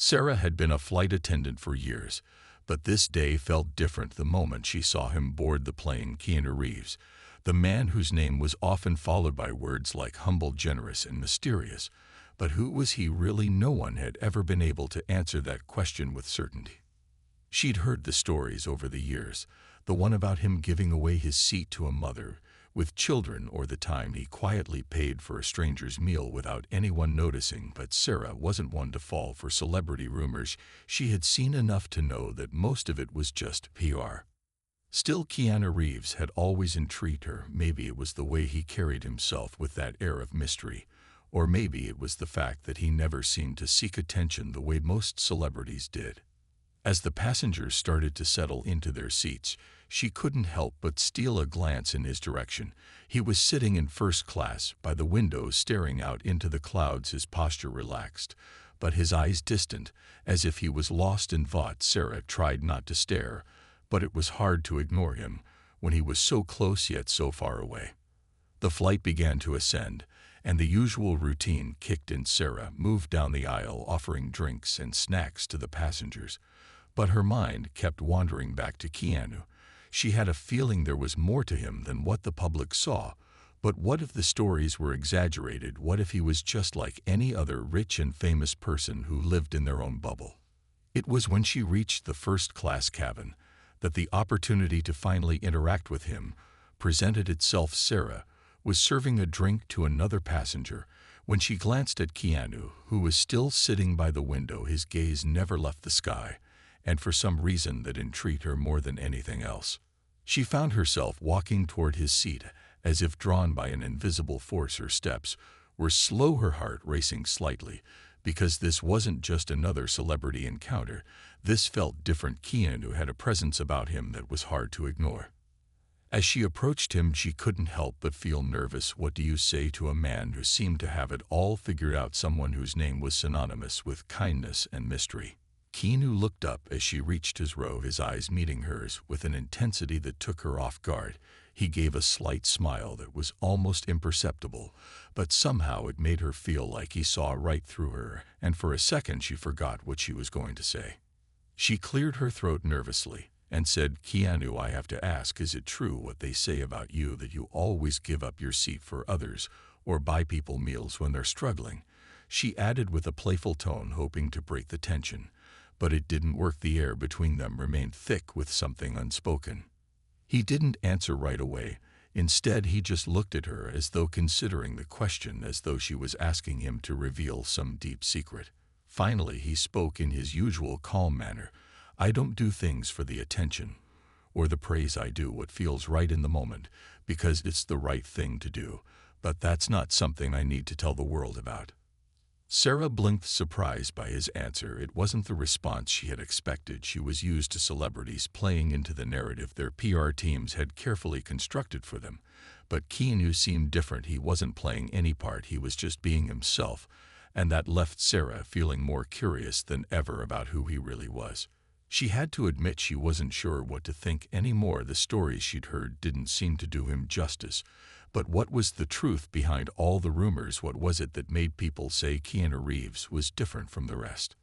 Sarah had been a flight attendant for years, but this day felt different the moment she saw him board the plane. Keanu Reeves, the man whose name was often followed by words like humble, generous, and mysterious. But who was he really? No one had ever been able to answer that question with certainty. She'd heard the stories over the years, the one about him giving away his seat to a mother with children, or the time he quietly paid for a stranger's meal without anyone noticing. But Sarah wasn't one to fall for celebrity rumors. She had seen enough to know that most of it was just PR. Still, Keanu Reeves had always intrigued her. Maybe it was the way he carried himself with that air of mystery, or maybe it was the fact that he never seemed to seek attention the way most celebrities did. As the passengers started to settle into their seats, she couldn't help but steal a glance in his direction. He was sitting in first class by the window, staring out into the clouds, his posture relaxed, but his eyes distant, as if he was lost in thought. Sarah tried not to stare, but it was hard to ignore him when he was so close yet so far away. The flight began to ascend, and the usual routine kicked in. Sarah moved down the aisle, offering drinks and snacks to the passengers. But her mind kept wandering back to Keanu. She had a feeling there was more to him than what the public saw. But what if the stories were exaggerated? What if he was just like any other rich and famous person who lived in their own bubble? It was when she reached the first-class cabin that the opportunity to finally interact with him presented itself. Sarah was serving a drink to another passenger when she glanced at Keanu, who was still sitting by the window. His gaze never left the sky, and for some reason that intrigued her more than anything else, she found herself walking toward his seat as if drawn by an invisible force. Her steps were slow, her heart racing slightly, because this wasn't just another celebrity encounter. This felt different. Keanu had a presence about him that was hard to ignore. As she approached him, she couldn't help but feel nervous. What do you say to a man who seemed to have it all figured out, someone whose name was synonymous with kindness and mystery? Keanu looked up as she reached his row, his eyes meeting hers with an intensity that took her off guard. He gave a slight smile that was almost imperceptible, but somehow it made her feel like he saw right through her, and for a second she forgot what she was going to say. She cleared her throat nervously and said, "Keanu, I have to ask, is it true what they say about you, that you always give up your seat for others or buy people meals when they're struggling?" She added with a playful tone, hoping to break the tension. But it didn't work. The air between them remained thick with something unspoken. He didn't answer right away. Instead, he just looked at her as though considering the question, as though she was asking him to reveal some deep secret. Finally, he spoke in his usual calm manner. "I don't do things for the attention or the praise. I do what feels right in the moment because it's the right thing to do. But that's not something I need to tell the world about." Sarah blinked, surprised by his answer. It wasn't the response she had expected. She was used to celebrities playing into the narrative their PR teams had carefully constructed for them. But Keanu seemed different. He wasn't playing any part. He was just being himself, and that left Sarah feeling more curious than ever about who he really was. She had to admit she wasn't sure what to think anymore. The stories she'd heard didn't seem to do him justice. But what was the truth behind all the rumors? What was it that made people say Keanu Reeves was different from the rest?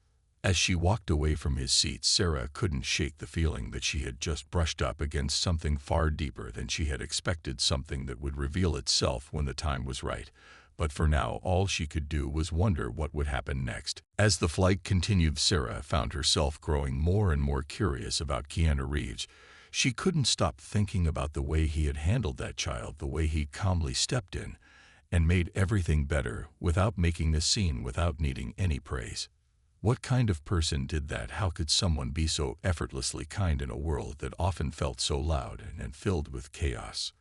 As she walked away from his seat, Sarah couldn't shake the feeling that she had just brushed up against something far deeper than she had expected, something that would reveal itself when the time was right. But for now, all she could do was wonder what would happen next. As the flight continued, Sarah found herself growing more and more curious about Keanu Reeves. She couldn't stop thinking about the way he had handled that child, the way he calmly stepped in and made everything better without making a scene, without needing any praise. What kind of person did that? How could someone be so effortlessly kind in a world that often felt so loud and filled with chaos?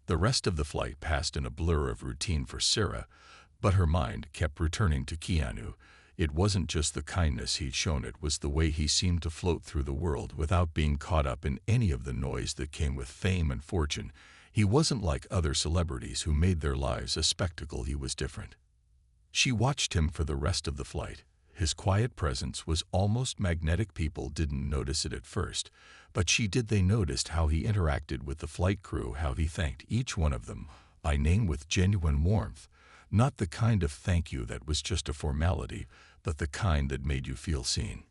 The rest of the flight passed in a blur of routine for Sarah, but her mind kept returning to Keanu. It wasn't just the kindness he'd shown, it was the way he seemed to float through the world without being caught up in any of the noise that came with fame and fortune. He wasn't like other celebrities who made their lives a spectacle. He was different. She watched him for the rest of the flight. His quiet presence was almost magnetic. People didn't notice it at first, but she did. They noticed how he interacted with the flight crew, how he thanked each one of them by name with genuine warmth. Not the kind of thank you that was just a formality, but the kind that made you feel seen.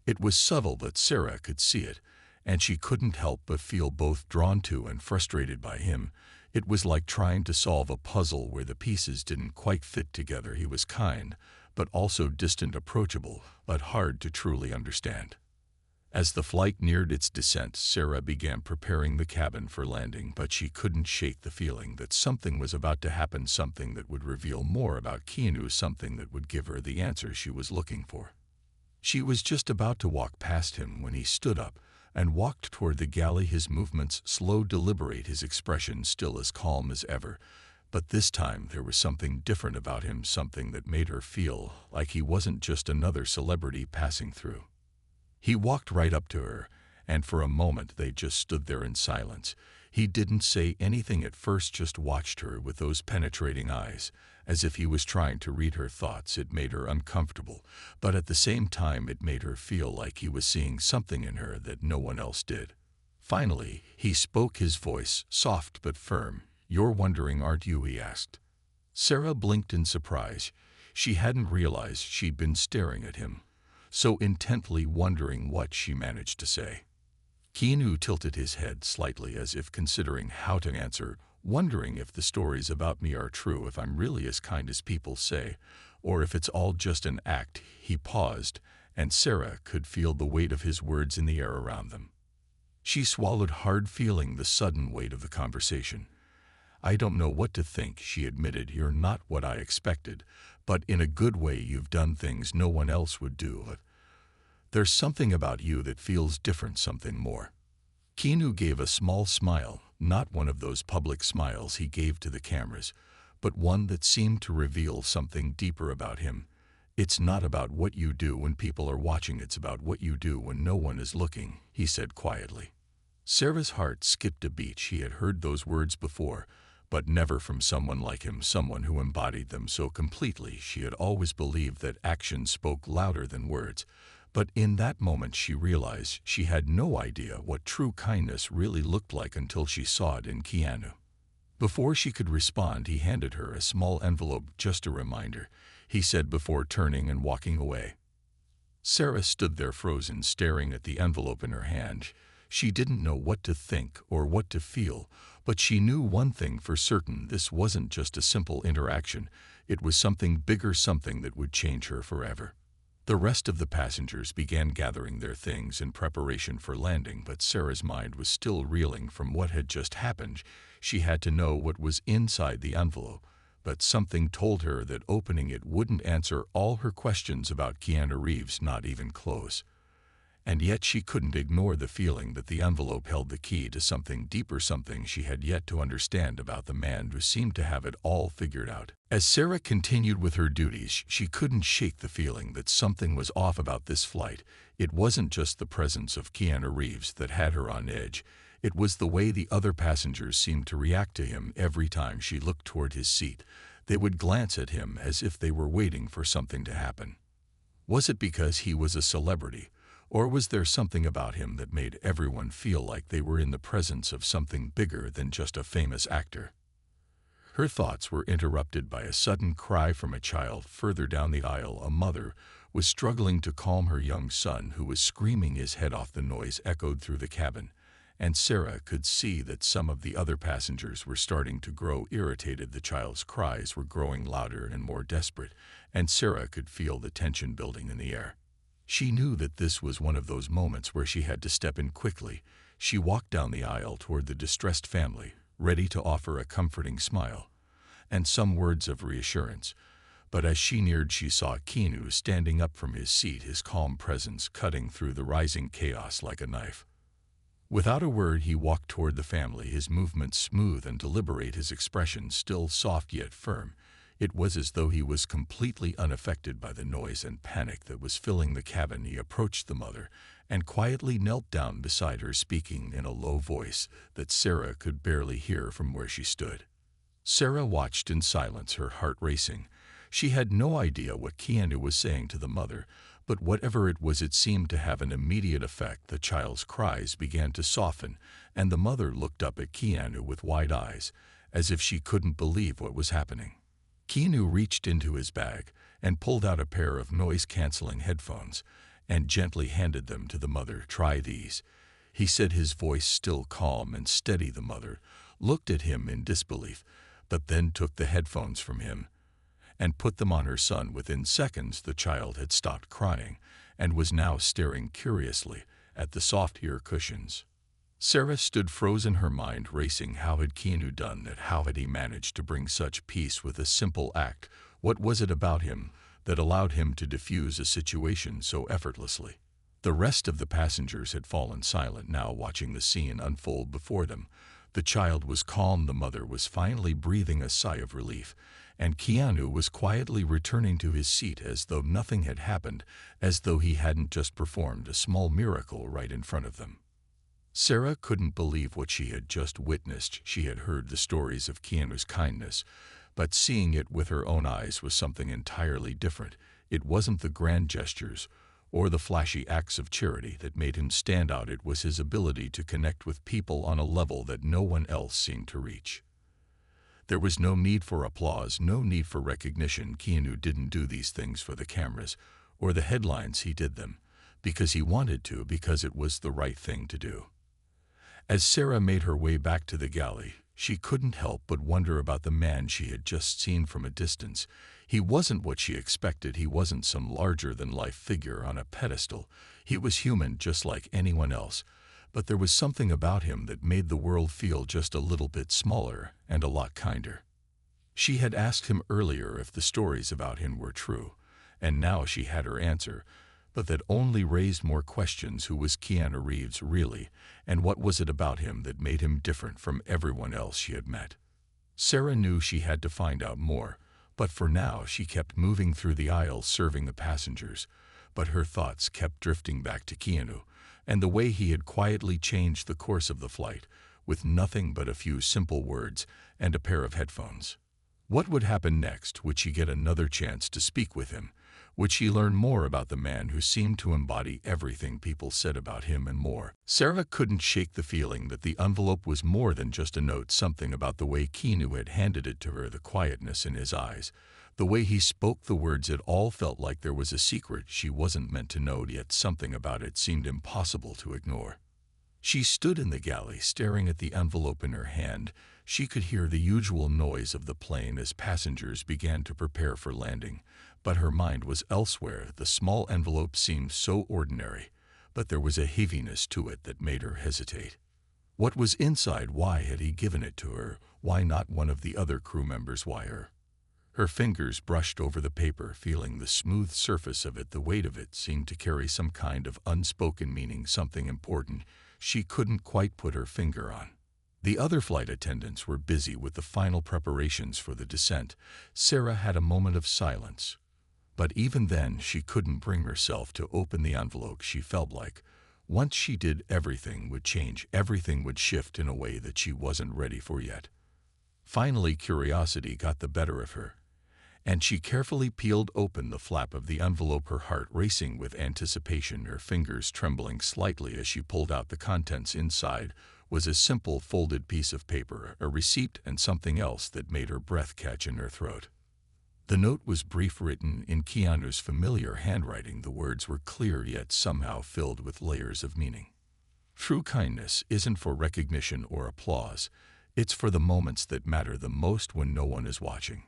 It was subtle, but Sarah could see it, and she couldn't help but feel both drawn to and frustrated by him. It was like trying to solve a puzzle where the pieces didn't quite fit together. He was kind, but also distant, approachable, but hard to truly understand. As the flight neared its descent, Sarah began preparing the cabin for landing, but she couldn't shake the feeling that something was about to happen, something that would reveal more about Keanu, something that would give her the answer she was looking for. She was just about to walk past him when he stood up and walked toward the galley, his movements slow, deliberate, his expression still as calm as ever. But this time there was something different about him, something that made her feel like he wasn't just another celebrity passing through. He walked right up to her, and for a moment they just stood there in silence. He didn't say anything at first, just watched her with those penetrating eyes, as if he was trying to read her thoughts. It made her uncomfortable, but at the same time it made her feel like he was seeing something in her that no one else did. Finally, he spoke, his voice soft but firm. "You're wondering, aren't you?" he asked. Sarah blinked in surprise. She hadn't realized she'd been staring at him so intently, wondering what she managed to say. Keanu tilted his head slightly as if considering how to answer, wondering if the stories about me are true, if I'm really as kind as people say, or if it's all just an act. He paused, and Sarah could feel the weight of his words in the air around them. She swallowed hard, feeling the sudden weight of the conversation. "I don't know what to think," she admitted. "You're not what I expected, but in a good way. You've done things no one else would do. There's something about you that feels different, something more." Keanu gave a small smile, not one of those public smiles he gave to the cameras, but one that seemed to reveal something deeper about him. "It's not about what you do when people are watching, it's about what you do when no one is looking," he said quietly. Sarah's heart skipped a beat. She had heard those words before, but never from someone like him, someone who embodied them so completely. She had always believed that actions spoke louder than words, but in that moment she realized she had no idea what true kindness really looked like until she saw it in Keanu. Before she could respond, he handed her a small envelope. "Just a reminder," he said before turning and walking away. Sarah stood there frozen, staring at the envelope in her hand. She didn't know what to think or what to feel, but she knew one thing for certain: this wasn't just a simple interaction. It was something bigger, something that would change her forever. The rest of the passengers began gathering their things in preparation for landing, but Sarah's mind was still reeling from what had just happened. She had to know what was inside the envelope, but something told her that opening it wouldn't answer all her questions about Keanu Reeves, not even close. And yet she couldn't ignore the feeling that the envelope held the key to something deeper, something she had yet to understand about the man who seemed to have it all figured out. As Sarah continued with her duties, she couldn't shake the feeling that something was off about this flight. It wasn't just the presence of Keanu Reeves that had her on edge. It was the way the other passengers seemed to react to him. Every time she looked toward his seat, they would glance at him as if they were waiting for something to happen. Was it because he was a celebrity? Or was there something about him that made everyone feel like they were in the presence of something bigger than just a famous actor? Her thoughts were interrupted by a sudden cry from a child further down the aisle. A mother was struggling to calm her young son, who was screaming his head off. The noise echoed through the cabin, and Sarah could see that some of the other passengers were starting to grow irritated. The child's cries were growing louder and more desperate, and Sarah could feel the tension building in the air. She knew that this was one of those moments where she had to step in quickly. She walked down the aisle toward the distressed family, ready to offer a comforting smile and some words of reassurance. But as she neared, she saw Keanu standing up from his seat, his calm presence cutting through the rising chaos like a knife. Without a word, he walked toward the family, his movements smooth and deliberate, his expression still soft yet firm. It was as though he was completely unaffected by the noise and panic that was filling the cabin. He approached the mother and quietly knelt down beside her, speaking in a low voice that Sarah could barely hear from where she stood. Sarah watched in silence, her heart racing. She had no idea what Keanu was saying to the mother, but whatever it was, it seemed to have an immediate effect. The child's cries began to soften, and the mother looked up at Keanu with wide eyes, as if she couldn't believe what was happening. Keanu reached into his bag and pulled out a pair of noise-canceling headphones and gently handed them to the mother. "Try these," he said, his voice still calm and steady. The mother looked at him in disbelief, but then took the headphones from him and put them on her son. Within seconds, the child had stopped crying and was now staring curiously at the soft ear cushions. Sarah stood frozen, her mind racing. How had Keanu done that? How had he managed to bring such peace with a simple act? What was it about him that allowed him to diffuse a situation so effortlessly? The rest of the passengers had fallen silent now, watching the scene unfold before them. The child was calm, the mother was finally breathing a sigh of relief, and Keanu was quietly returning to his seat as though nothing had happened, as though he hadn't just performed a small miracle right in front of them. Sarah couldn't believe what she had just witnessed. She had heard the stories of Keanu's kindness, but seeing it with her own eyes was something entirely different. It wasn't the grand gestures or the flashy acts of charity that made him stand out. It was his ability to connect with people on a level that no one else seemed to reach. There was no need for applause, no need for recognition. Keanu didn't do these things for the cameras or the headlines. He did them because he wanted to, because it was the right thing to do. As Sarah made her way back to the galley, she couldn't help but wonder about the man she had just seen from a distance. He wasn't what she expected. He wasn't some larger-than-life figure on a pedestal. He was human, just like anyone else. But there was something about him that made the world feel just a little bit smaller and a lot kinder. She had asked him earlier if the stories about him were true, and now she had her answer. But that only raised more questions. Who was Keanu Reeves really, and what was it about him that made him different from everyone else she had met? Sarah knew she had to find out more, but for now she kept moving through the aisles serving the passengers. But her thoughts kept drifting back to Keanu and the way he had quietly changed the course of the flight with nothing but a few simple words and a pair of headphones. What would happen next? Would she get another chance to speak with him? Would she learn more about the man who seemed to embody everything people said about him and more? Sarah couldn't shake the feeling that the envelope was more than just a note. Something about the way Keanu had handed it to her, the quietness in his eyes, the way he spoke the words, it all felt like there was a secret she wasn't meant to know, yet something about it seemed impossible to ignore. She stood in the galley, staring at the envelope in her hand. She could hear the usual noise of the plane as passengers began to prepare for landing, but her mind was elsewhere. The small envelope seemed so ordinary, but there was a heaviness to it that made her hesitate. What was inside? Why had he given it to her? Why not one of the other crew members? Why her? Her fingers brushed over the paper, feeling the smooth surface of it. The weight of it seemed to carry some kind of unspoken meaning, something important she couldn't quite put her finger on. The other flight attendants were busy with the final preparations for the descent. Sarah had a moment of silence, but even then she couldn't bring herself to open the envelope. She felt like once she did, everything would change, everything would shift in a way that she wasn't ready for yet. Finally, curiosity got the better of her, and she carefully peeled open the flap of the envelope, her heart racing with anticipation, her fingers trembling slightly as she pulled out the contents. Inside was a simple folded piece of paper, a receipt, and something else that made her breath catch in her throat. The note was brief, written in Keanu's familiar handwriting. The words were clear, yet somehow filled with layers of meaning. True kindness isn't for recognition or applause. It's for the moments that matter the most when no one is watching.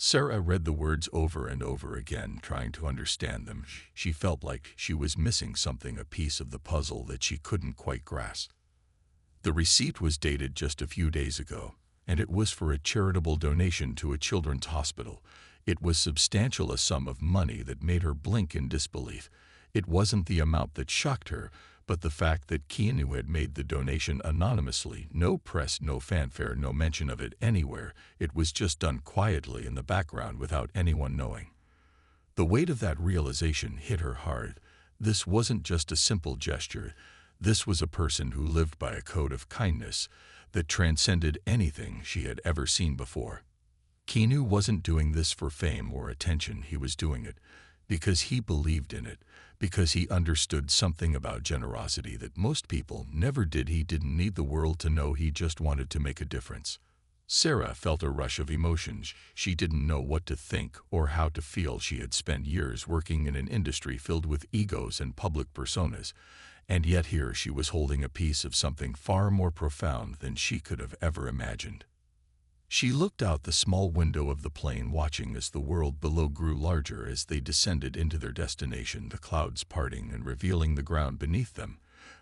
Sarah read the words over and over again, trying to understand them. She felt like she was missing something, a piece of the puzzle that she couldn't quite grasp. The receipt was dated just a few days ago, and it was for a charitable donation to a children's hospital. It was substantial, a sum of money that made her blink in disbelief. It wasn't the amount that shocked her, but the fact that Keanu had made the donation anonymously. No press, no fanfare, no mention of it anywhere. It was just done quietly in the background without anyone knowing. The weight of that realization hit her hard. This wasn't just a simple gesture. This was a person who lived by a code of kindness that transcended anything she had ever seen before. Keanu wasn't doing this for fame or attention. He was doing it because he believed in it, because he understood something about generosity that most people never did. He didn't need the world to know, he just wanted to make a difference. Sarah felt a rush of emotions. She didn't know what to think or how to feel. She had spent years working in an industry filled with egos and public personas, and yet here she was holding a piece of something far more profound than she could have ever imagined. She looked out the small window of the plane, watching as the world below grew larger as they descended into their destination, the clouds parting and revealing the ground beneath them.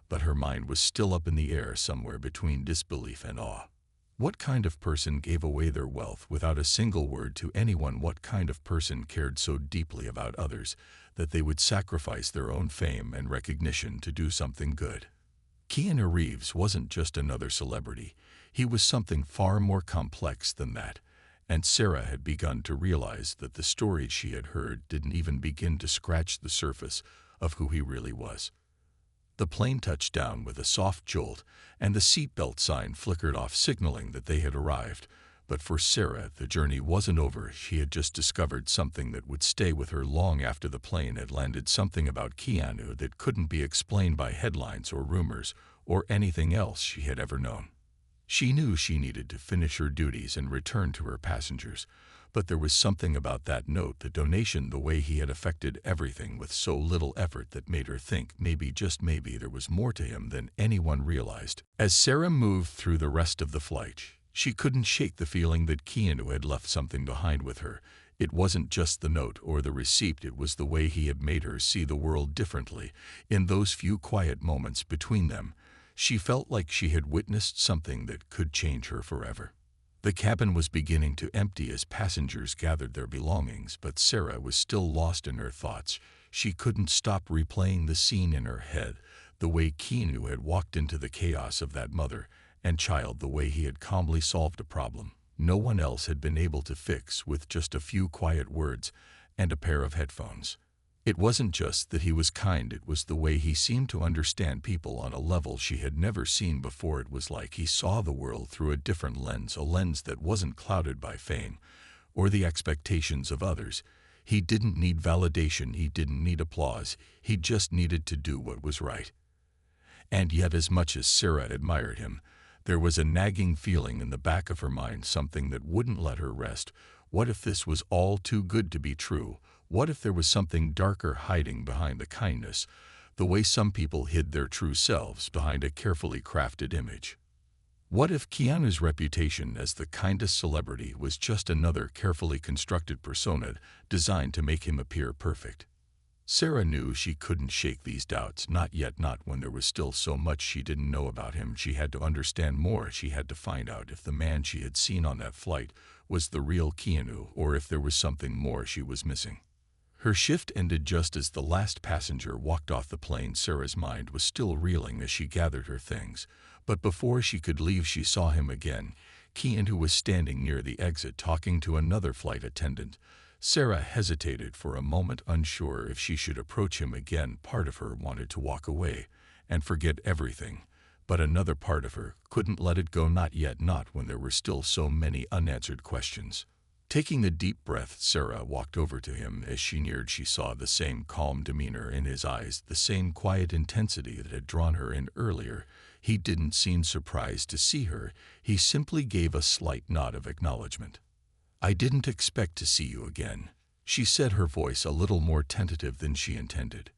But her mind was still up in the air, somewhere between disbelief and awe. What kind of person gave away their wealth without a single word to anyone? What kind of person cared so deeply about others that they would sacrifice their own fame and recognition to do something good? Keanu Reeves wasn't just another celebrity. He was something far more complex than that, and Sarah had begun to realize that the stories she had heard didn't even begin to scratch the surface of who he really was. The plane touched down with a soft jolt, and the seatbelt sign flickered off, signaling that they had arrived. But for Sarah, the journey wasn't over. She had just discovered something that would stay with her long after the plane had landed, something about Keanu that couldn't be explained by headlines or rumors or anything else she had ever known. She knew she needed to finish her duties and return to her passengers, but there was something about that note, the donation, the way he had affected everything with so little effort, that made her think maybe, just maybe, there was more to him than anyone realized. As Sarah moved through the rest of the flight, she couldn't shake the feeling that Keanu had left something behind with her. It wasn't just the note or the receipt, it was the way he had made her see the world differently. In those few quiet moments between them, she felt like she had witnessed something that could change her forever. The cabin was beginning to empty as passengers gathered their belongings, but Sarah was still lost in her thoughts. She couldn't stop replaying the scene in her head, the way Keanu had walked into the chaos of that mother and child, the way he had calmly solved a problem no one else had been able to fix with just a few quiet words and a pair of headphones. It wasn't just that he was kind, it was the way he seemed to understand people on a level she had never seen before. It was like he saw the world through a different lens, a lens that wasn't clouded by fame or the expectations of others. He didn't need validation, he didn't need applause, he just needed to do what was right. And yet, as much as Sarah admired him, there was a nagging feeling in the back of her mind, something that wouldn't let her rest. What if this was all too good to be true? What if there was something darker hiding behind the kindness, the way some people hid their true selves behind a carefully crafted image? What if Keanu's reputation as the kindest celebrity was just another carefully constructed persona designed to make him appear perfect? Sarah knew she couldn't shake these doubts, not yet, not when there was still so much she didn't know about him. She had to understand more. She had to find out if the man she had seen on that flight was the real Keanu, or if there was something more she was missing. Her shift ended just as the last passenger walked off the plane. Sarah's mind was still reeling as she gathered her things, but before she could leave she saw him again. Keanu was standing near the exit talking to another flight attendant. Sarah hesitated for a moment, unsure if she should approach him again. Part of her wanted to walk away and forget everything, but another part of her couldn't let it go, not yet, not when there were still so many unanswered questions. Taking a deep breath, Sarah walked over to him. As she neared, she saw the same calm demeanor in his eyes, the same quiet intensity that had drawn her in earlier. He didn't seem surprised to see her. He simply gave a slight nod of acknowledgement. "I didn't expect to see you again," she said, her voice a little more tentative than she intended.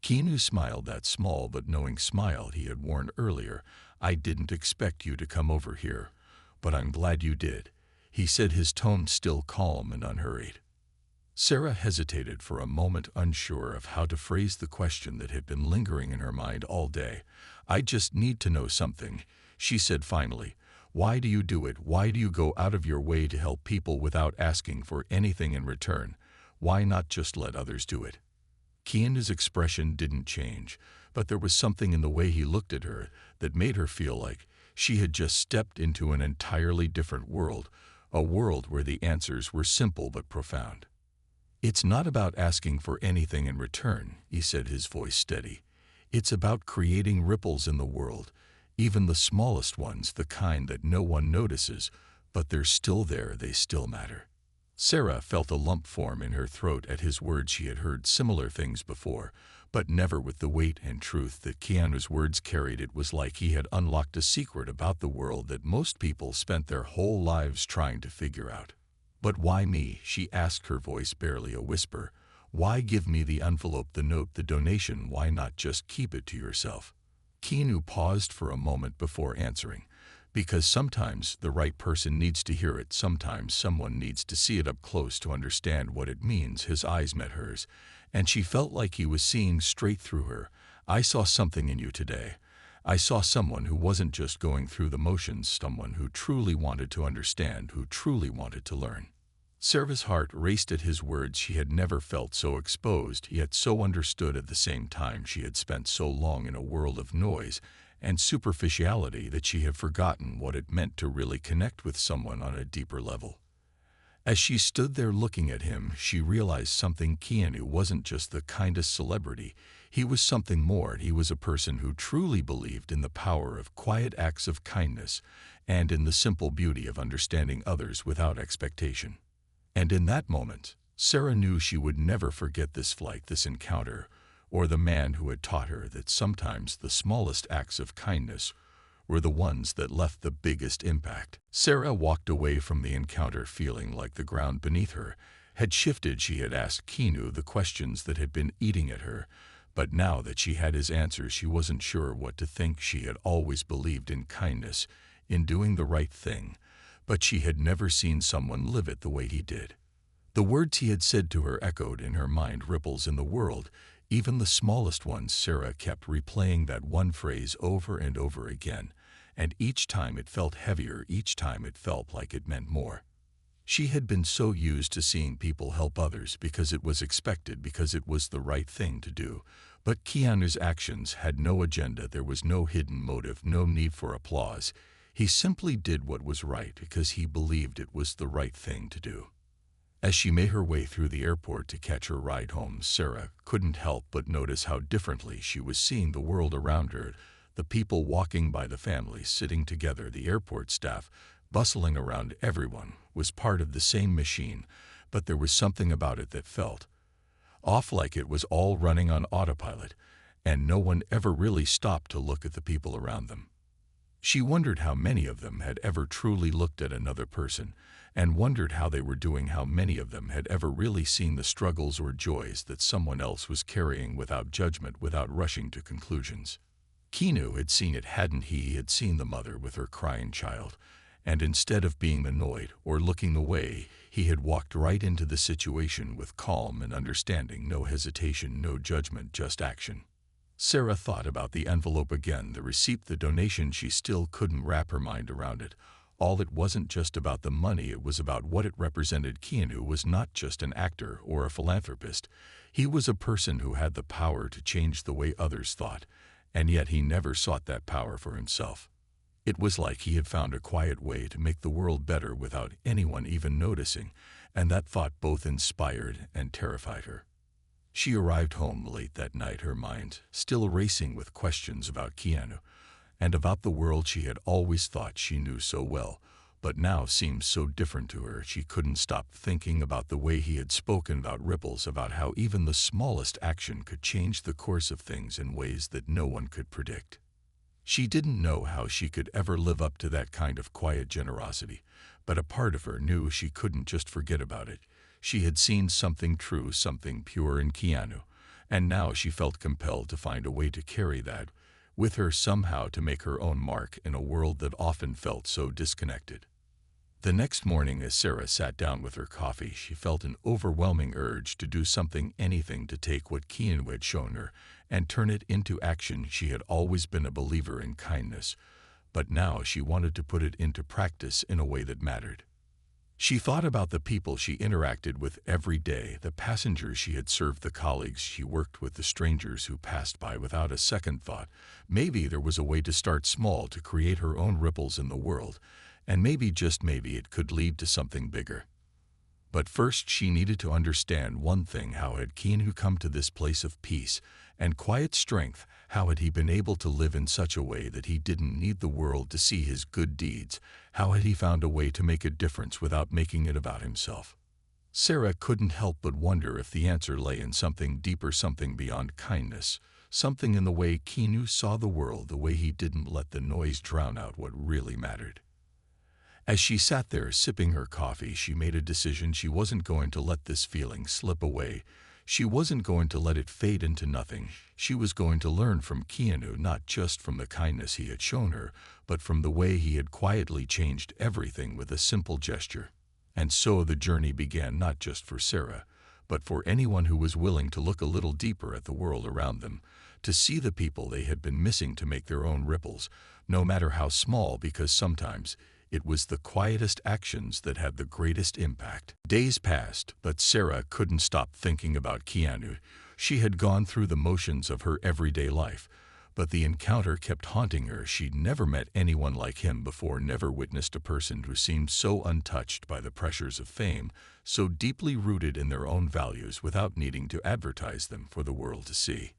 Keanu smiled, that small but knowing smile he had worn earlier. "I didn't expect you to come over here, but I'm glad you did," he said, his tone still calm and unhurried. Sarah hesitated for a moment, unsure of how to phrase the question that had been lingering in her mind all day. "I just need to know something," she said finally. "Why do you do it? Why do you go out of your way to help people without asking for anything in return? Why not just let others do it?" Keanu's expression didn't change, but there was something in the way he looked at her that made her feel like she had just stepped into an entirely different world, a world where the answers were simple but profound. "It's not about asking for anything in return," he said, his voice steady. "It's about creating ripples in the world, even the smallest ones, the kind that no one notices, but they're still there, they still matter." Sarah felt a lump form in her throat at his words. She had heard similar things before, but never with the weight and truth that Keanu's words carried. It was like he had unlocked a secret about the world that most people spent their whole lives trying to figure out. "But why me?" she asked, her voice barely a whisper. "Why give me the envelope, the note, the donation? Why not just keep it to yourself?" Keanu paused for a moment before answering. "Because sometimes the right person needs to hear it. Sometimes someone needs to see it up close to understand what it means." His eyes met hers, and she felt like he was seeing straight through her. "I saw something in you today. I saw someone who wasn't just going through the motions, someone who truly wanted to understand, who truly wanted to learn." Sarah's heart raced at his words. She had never felt so exposed, yet so understood at the same time. She had spent so long in a world of noise and superficiality that she had forgotten what it meant to really connect with someone on a deeper level. As she stood there looking at him, she realized something. Keanu wasn't just the kindest celebrity. He was something more. He was a person who truly believed in the power of quiet acts of kindness and in the simple beauty of understanding others without expectation. And in that moment, Sarah knew she would never forget this flight, this encounter, or the man who had taught her that sometimes the smallest acts of kindness were the ones that left the biggest impact. Sarah walked away from the encounter feeling like the ground beneath her had shifted. She had asked Keanu the questions that had been eating at her, but now that she had his answers, she wasn't sure what to think. She had always believed in kindness, in doing the right thing, but she had never seen someone live it the way he did. The words he had said to her echoed in her mind, ripples in the world, even the smallest ones. Sarah kept replaying that one phrase over and over again, and each time it felt heavier, each time it felt like it meant more. She had been so used to seeing people help others because it was expected, because it was the right thing to do. But Keanu's actions had no agenda. There was no hidden motive, no need for applause. He simply did what was right because he believed it was the right thing to do. As she made her way through the airport to catch her ride home, Sarah couldn't help but notice how differently she was seeing the world around her. The people walking by, the families sitting together, the airport staff bustling around. Everyone was part of the same machine, but there was something about it that felt off, like it was all running on autopilot, and no one ever really stopped to look at the people around them. She wondered how many of them had ever truly looked at another person, and wondered how they were doing, how many of them had ever really seen the struggles or joys that someone else was carrying without judgment, without rushing to conclusions. Keanu had seen it, hadn't he? He had seen the mother with her crying child, and instead of being annoyed or looking away, he had walked right into the situation with calm and understanding, no hesitation, no judgment, just action. Sarah thought about the envelope again, the receipt, the donation. She still couldn't wrap her mind around it. It wasn't just about the money, it was about what it represented. Keanu was not just an actor or a philanthropist. He was a person who had the power to change the way others thought, and yet he never sought that power for himself. It was like he had found a quiet way to make the world better without anyone even noticing, and that thought both inspired and terrified her. She arrived home late that night, her mind still racing with questions about Keanu and about the world she had always thought she knew so well, but now seemed so different to her. She couldn't stop thinking about the way he had spoken about ripples, about how even the smallest action could change the course of things in ways that no one could predict. She didn't know how she could ever live up to that kind of quiet generosity, but a part of her knew she couldn't just forget about it. She had seen something true, something pure in Keanu, and now she felt compelled to find a way to carry that with her somehow, to make her own mark in a world that often felt so disconnected. The next morning, as Sarah sat down with her coffee, she felt an overwhelming urge to do something, anything, to take what Keanu had shown her and turn it into action. She had always been a believer in kindness, but now she wanted to put it into practice in a way that mattered. She thought about the people she interacted with every day, the passengers she had served, the colleagues she worked with, the strangers who passed by without a second thought. Maybe there was a way to start small, to create her own ripples in the world, and maybe, just maybe, it could lead to something bigger. But first she needed to understand one thing: how had Keanu come to this place of peace and quiet strength? How had he been able to live in such a way that he didn't need the world to see his good deeds? How had he found a way to make a difference without making it about himself? Sarah couldn't help but wonder if the answer lay in something deeper, something beyond kindness, something in the way Keanu saw the world, the way he didn't let the noise drown out what really mattered. As she sat there sipping her coffee, she made a decision. She wasn't going to let this feeling slip away. She wasn't going to let it fade into nothing. She was going to learn from Keanu, not just from the kindness he had shown her, but from the way he had quietly changed everything with a simple gesture. And so the journey began, not just for Sarah, but for anyone who was willing to look a little deeper at the world around them, to see the people they had been missing, to make their own ripples, no matter how small, because sometimes it was the quietest actions that had the greatest impact. Days passed, but Sarah couldn't stop thinking about Keanu. She had gone through the motions of her everyday life, but the encounter kept haunting her. She'd never met anyone like him before, never witnessed a person who seemed so untouched by the pressures of fame, so deeply rooted in their own values without needing to advertise them for the world to see.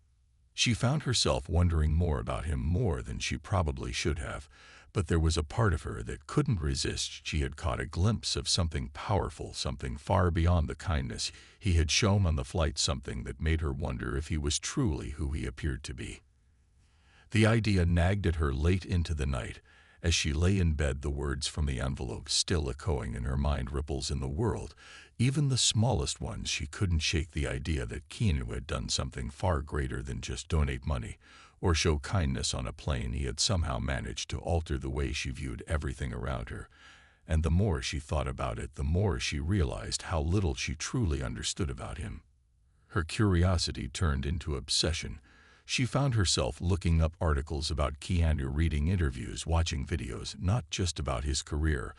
She found herself wondering more about him, more than she probably should have, but there was a part of her that couldn't resist. She had caught a glimpse of something powerful, something far beyond the kindness he had shown on the flight, something that made her wonder if he was truly who he appeared to be. The idea nagged at her late into the night. As she lay in bed, the words from the envelope still echoing in her mind, ripples in the world, even the smallest ones. She couldn't shake the idea that Keanu had done something far greater than just donate money or show kindness on a plane. He had somehow managed to alter the way she viewed everything around her. And the more she thought about it, the more she realized how little she truly understood about him. Her curiosity turned into obsession. She found herself looking up articles about Keanu, reading interviews, watching videos, not just about his career,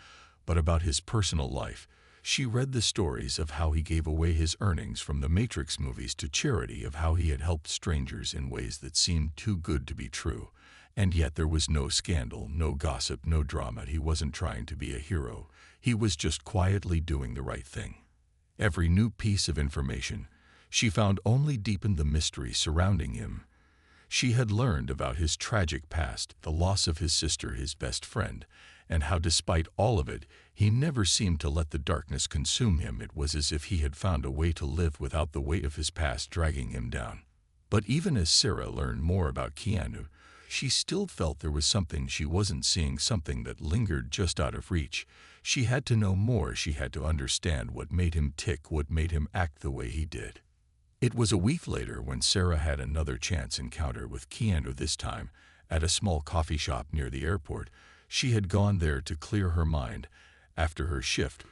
but about his personal life. She read the stories of how he gave away his earnings from the Matrix movies to charity, of how he had helped strangers in ways that seemed too good to be true. And yet there was no scandal, no gossip, no drama. He wasn't trying to be a hero. He was just quietly doing the right thing. Every new piece of information she found only deepened the mystery surrounding him. She had learned about his tragic past, the loss of his sister, his best friend, and how despite all of it, he never seemed to let the darkness consume him. It was as if he had found a way to live without the weight of his past dragging him down. But even as Sarah learned more about Keanu, she still felt there was something she wasn't seeing, something that lingered just out of reach. She had to know more. She had to understand what made him tick, what made him act the way he did. It was a week later when Sarah had another chance encounter with Keanu, this time at a small coffee shop near the airport. She had gone there to clear her mind after her shift,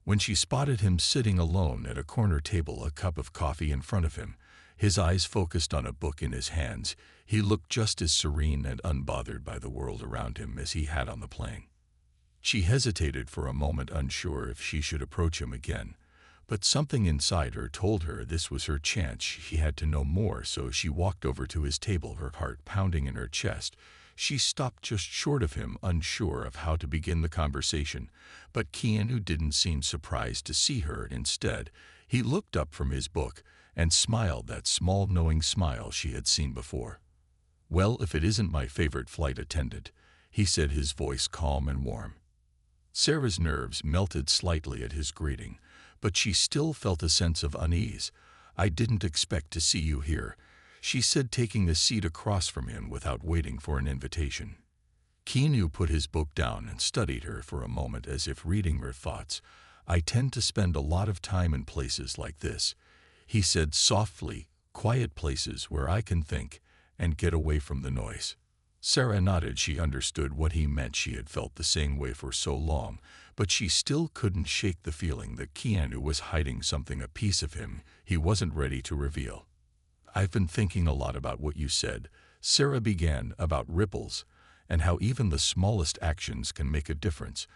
when she spotted him sitting alone at a corner table, a cup of coffee in front of him, his eyes focused on a book in his hands. He looked just as serene and unbothered by the world around him as he had on the plane. She hesitated for a moment, unsure if she should approach him again. But something inside her told her this was her chance. She had to know more, so she walked over to his table, her heart pounding in her chest. She stopped just short of him, unsure of how to begin the conversation. But Keanu didn't seem surprised to see her. Instead, he looked up from his book and smiled, that small, knowing smile she had seen before. "Well, if it isn't my favorite flight attendant," he said, his voice calm and warm. Sarah's nerves melted slightly at his greeting, but she still felt a sense of unease. "I didn't expect to see you here," she said, taking a seat across from him without waiting for an invitation. Keanu put his book down and studied her for a moment, as if reading her thoughts. "I tend to spend a lot of time in places like this," he said softly, "quiet places where I can think and get away from the noise." Sarah nodded. She understood what he meant. She had felt the same way for so long, but she still couldn't shake the feeling that Keanu was hiding something, a piece of him he wasn't ready to reveal. "I've been thinking a lot about what you said," Sarah began, "about ripples, and how even the smallest actions can make a difference.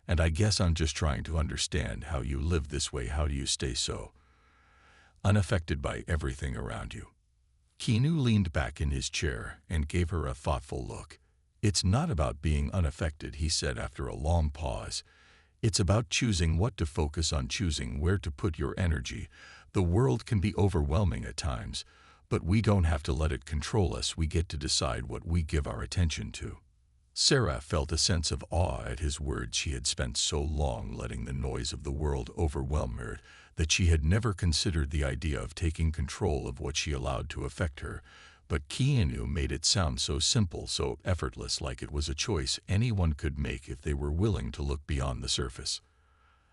And I guess I'm just trying to understand how you live this way. How do you stay so unaffected by everything around you?" Keanu leaned back in his chair and gave her a thoughtful look. "It's not about being unaffected," he said after a long pause. "It's about choosing what to focus on, choosing where to put your energy. The world can be overwhelming at times, but we don't have to let it control us. We get to decide what we give our attention to." Sarah felt a sense of awe at his words. She had spent so long letting the noise of the world overwhelm her that she had never considered the idea of taking control of what she allowed to affect her. But Keanu made it sound so simple, so effortless, like it was a choice anyone could make if they were willing to look beyond the surface.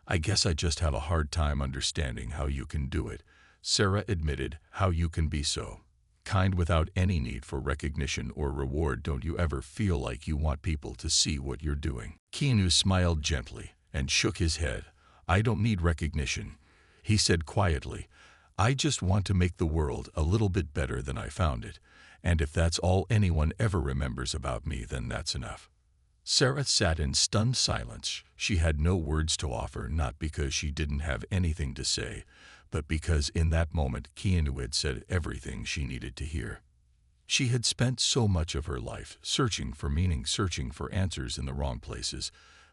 "I guess I just have a hard time understanding how you can do it," Sarah admitted. "How you can be so kind without any need for recognition or reward. Don't you ever feel like you want people to see what you're doing?" Keanu smiled gently and shook his head. "I don't need recognition," he said quietly. "I just want to make the world a little bit better than I found it. And if that's all anyone ever remembers about me, then that's enough." Sarah sat in stunned silence. She had no words to offer, not because she didn't have anything to say, but because in that moment Keanu had said everything she needed to hear. She had spent so much of her life searching for meaning, searching for answers in the wrong places,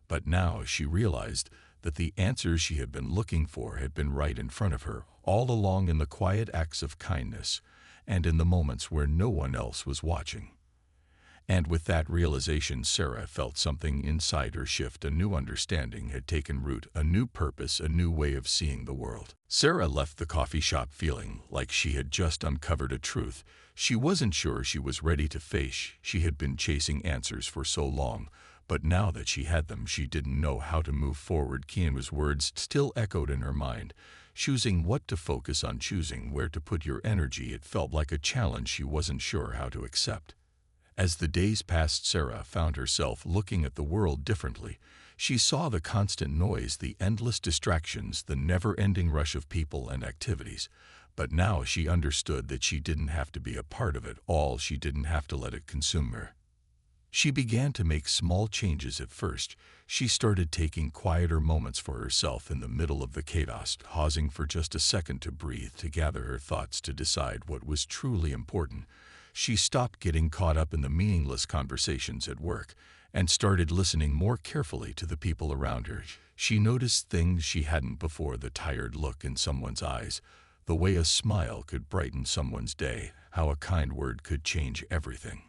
but now she realized that the answers she had been looking for had been right in front of her, all along, in the quiet acts of kindness and in the moments where no one else was watching. And with that realization, Sarah felt something inside her shift. A new understanding had taken root, a new purpose, a new way of seeing the world. Sarah left the coffee shop feeling like she had just uncovered a truth she wasn't sure she was ready to face. She had been chasing answers for so long, but now that she had them, she didn't know how to move forward. Keanu's words still echoed in her mind, choosing what to focus on, choosing where to put your energy. It felt like a challenge she wasn't sure how to accept. As the days passed, Sarah found herself looking at the world differently. She saw the constant noise, the endless distractions, the never-ending rush of people and activities. But now she understood that she didn't have to be a part of it all. She didn't have to let it consume her. She began to make small changes at first. She started taking quieter moments for herself in the middle of the chaos, pausing for just a second to breathe, to gather her thoughts, to decide what was truly important. She stopped getting caught up in the meaningless conversations at work and started listening more carefully to the people around her. She noticed things she hadn't before: the tired look in someone's eyes, the way a smile could brighten someone's day, how a kind word could change everything.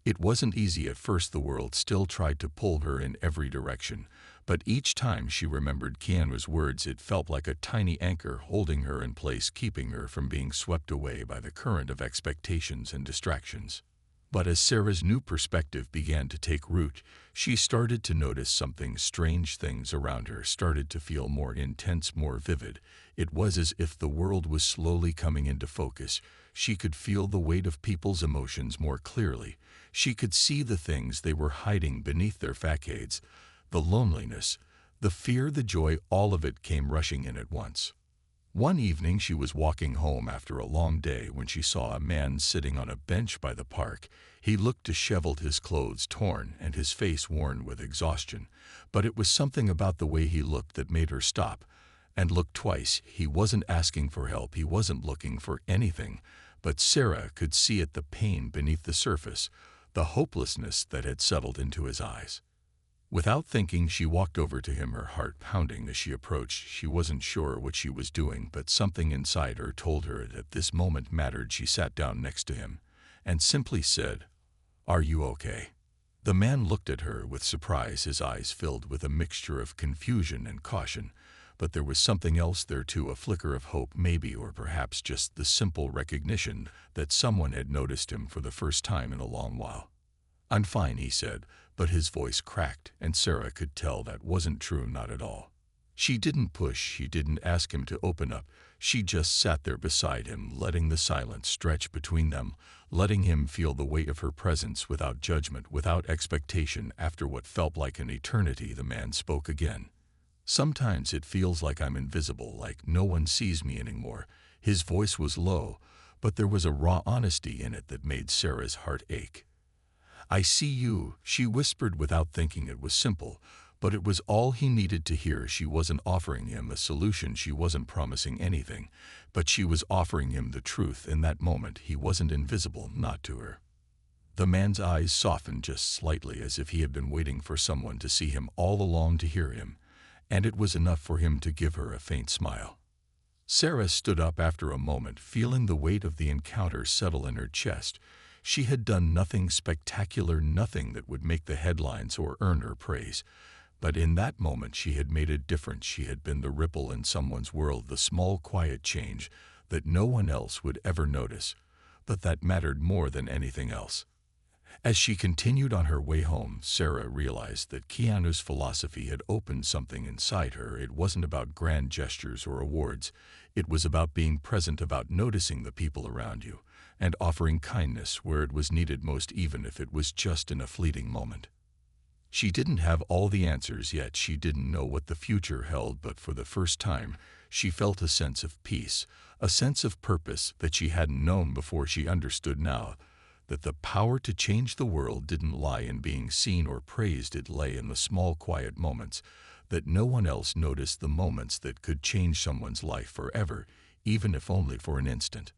It wasn't easy at first. The world still tried to pull her in every direction, but each time she remembered Keanu's words, it felt like a tiny anchor holding her in place, keeping her from being swept away by the current of expectations and distractions. But as Sarah's new perspective began to take root, she started to notice something strange. Things around her started to feel more intense, more vivid. It was as if the world was slowly coming into focus. She could feel the weight of people's emotions more clearly. She could see the things they were hiding beneath their facades. The loneliness, the fear, the joy, all of it came rushing in at once. One evening she was walking home after a long day when she saw a man sitting on a bench by the park. He looked disheveled, his clothes torn and his face worn with exhaustion. But it was something about the way he looked that made her stop and look twice. He wasn't asking for help, he wasn't looking for anything, but Sarah could see it, the pain beneath the surface, the hopelessness that had settled into his eyes. Without thinking, she walked over to him, her heart pounding as she approached. She wasn't sure what she was doing, but something inside her told her that this moment mattered. She sat down next to him and simply said, "Are you okay?" The man looked at her with surprise, his eyes filled with a mixture of confusion and caution. But there was something else there too, a flicker of hope maybe, or perhaps just the simple recognition that someone had noticed him for the first time in a long while. "I'm fine," he said, but his voice cracked, and Sarah could tell that wasn't true, not at all. She didn't push, she didn't ask him to open up. She just sat there beside him, letting the silence stretch between them, letting him feel the weight of her presence without judgment, without expectation. After what felt like an eternity, the man spoke again. "Sometimes it feels like I'm invisible, like no one sees me anymore." His voice was low, but there was a raw honesty in it that made Sarah's heart ache. "I see you," she whispered without thinking. It was simple, but it was all he needed to hear. She wasn't offering him a solution, she wasn't promising anything, but she was offering him the truth. In that moment, he wasn't invisible, not to her. The man's eyes softened just slightly, as if he had been waiting for someone to see him all along, to hear him, and it was enough for him to give her a faint smile. Sarah stood up after a moment, feeling the weight of the encounter settle in her chest. She had done nothing spectacular, nothing that would make the headlines or earn her praise. But in that moment she had made a difference. She had been the ripple in someone's world, the small, quiet change that no one else would ever notice, but that mattered more than anything else. As she continued on her way home, Sarah realized that Keanu's philosophy had opened something inside her. It wasn't about grand gestures or awards. It was about being present, about noticing the people around you, and offering kindness where it was needed most, even if it was just in a fleeting moment. She didn't have all the answers yet. She didn't know what the future held, but for the first time, she felt a sense of peace, a sense of purpose that she hadn't known before. She understood now that the power to change the world didn't lie in being seen or praised. It lay in the small, quiet moments that no one else noticed, the moments that could change someone's life forever, even if only for an instant.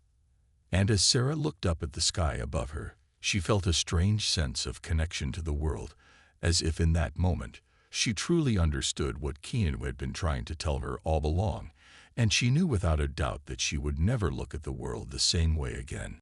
And as Sarah looked up at the sky above her, she felt a strange sense of connection to the world, as if in that moment she truly understood what Keanu had been trying to tell her all along, and she knew without a doubt that she would never look at the world the same way again.